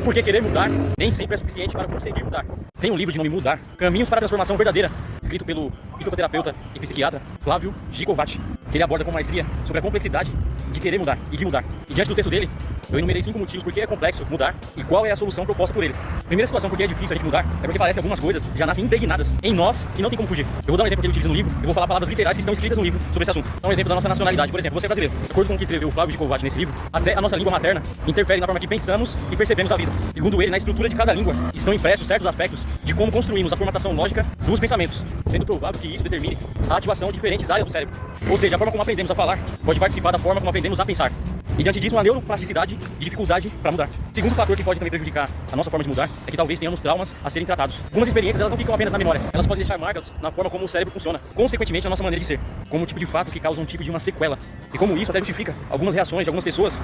Porque querer mudar nem sempre é suficiente para conseguir mudar. Tem um livro de nome Mudar, Caminhos para a Transformação Verdadeira, escrito pelo psicoterapeuta e psiquiatra Flávio Gikovati, que ele aborda com maestria sobre a complexidade de querer mudar e de mudar. E diante do texto dele, eu enumerei 5 motivos por que é complexo mudar e qual é a solução proposta por ele. Primeira situação por que é difícil a gente mudar é porque parece que algumas coisas já nascem impregnadas em nós e não tem como fugir. Eu vou dar um exemplo que ele utiliza no livro, eu vou falar palavras literais que estão escritas no livro sobre esse assunto. Então, um exemplo da nossa nacionalidade, por exemplo, você é brasileiro. De acordo com o que escreveu o Flávio Gikovati nesse livro, até a nossa língua materna interfere na forma que pensamos e percebemos a vida. Segundo ele, na estrutura de cada língua estão impressos certos aspectos de como construímos a formatação lógica dos pensamentos, sendo provável que isso determine a ativação de diferentes áreas do cérebro. Ou seja, a forma como aprendemos a falar pode participar da forma como aprendemos a pensar. E diante disso, uma neuroplasticidade e dificuldade para mudar. Segundo fator que pode também prejudicar a nossa forma de mudar é que talvez tenhamos traumas a serem tratados. Algumas experiências, elas não ficam apenas na memória, elas podem deixar marcas na forma como o cérebro funciona, consequentemente na nossa maneira de ser, como um tipo de fatos que causam um tipo de uma sequela. E como isso até justifica algumas reações de algumas pessoas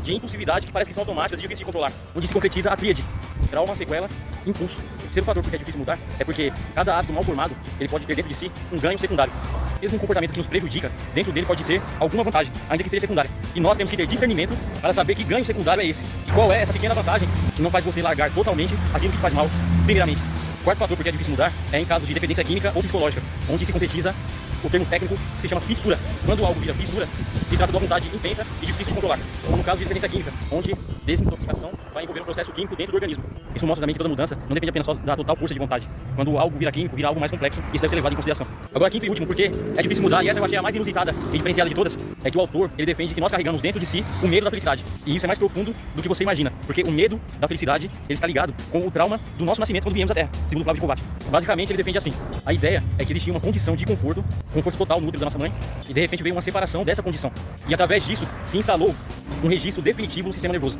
de impulsividade que parece que são automáticas e difíceis de controlar, onde se concretiza a tríade: trauma, sequela, impulso. O terceiro fator porque é difícil mudar é porque cada hábito mal formado, ele pode ter dentro de si um ganho secundário. Mesmo um comportamento que nos prejudica, dentro dele pode ter alguma vantagem, ainda que seja secundária. E nós temos que ter discernimento para saber que ganho secundário é esse. E qual é essa pequena vantagem que não faz você largar totalmente aquilo que te faz mal, primeiramente. O quarto fator porque é difícil mudar é em caso de dependência química ou psicológica, onde se concretiza o termo técnico que se chama fissura. Quando algo vira fissura, se trata de uma vontade intensa e difícil de controlar. Como no caso de dependência química, onde desintoxicação vai envolver um processo químico dentro do organismo. Isso mostra também que toda mudança não depende apenas só da total força de vontade. Quando algo vira químico, vira algo mais complexo, isso deve ser levado em consideração. Agora, quinto e último, porque é difícil mudar, e essa eu achei a mais inusitada e diferenciada de todas, é que o autor, ele defende que nós carregamos dentro de si o medo da felicidade. E isso é mais profundo do que você imagina, porque o medo da felicidade, ele está ligado com o trauma do nosso nascimento quando viemos à Terra, segundo Flávio Gikovati. Basicamente, ele defende assim: a ideia é que existia uma condição de conforto total no útero da nossa mãe, e de repente veio uma separação dessa condição. E através disso, se instalou um registro definitivo no sistema nervoso.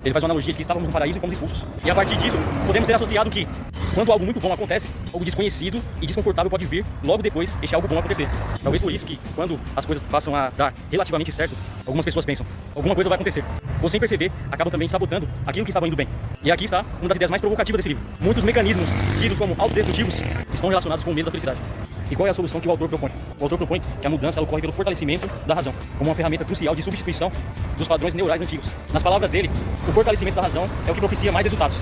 Ele faz uma analogia de que estávamos no paraíso e fomos expulsos. E a partir disso, podemos ter associado que, quando algo muito bom acontece, algo desconhecido e desconfortável pode vir logo depois este algo bom acontecer. Talvez por isso que, quando as coisas passam a dar relativamente certo, algumas pessoas pensam: alguma coisa vai acontecer. Ou sem perceber, acabam também sabotando aquilo que estava indo bem. E aqui está uma das ideias mais provocativas desse livro. Muitos mecanismos, tidos como autodestrutivos, estão relacionados com o medo da felicidade. E qual é a solução que o autor propõe? O autor propõe que a mudança ocorre pelo fortalecimento da razão, como uma ferramenta crucial de substituição dos padrões neurais antigos. Nas palavras dele, o fortalecimento da razão é o que propicia mais resultados.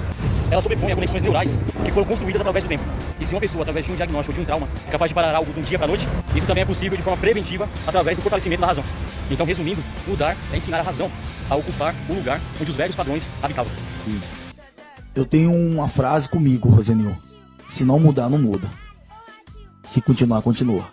Ela sobrepõe a conexões neurais que foram construídas através do tempo. E se uma pessoa, através de um diagnóstico ou de um trauma, é capaz de parar algo de um dia para a noite, isso também é possível de forma preventiva através do fortalecimento da razão. Então, resumindo, mudar é ensinar a razão a ocupar o lugar onde os velhos padrões habitavam. Eu tenho uma frase comigo, Rosenil: se não mudar, não muda. Se continuar, continua.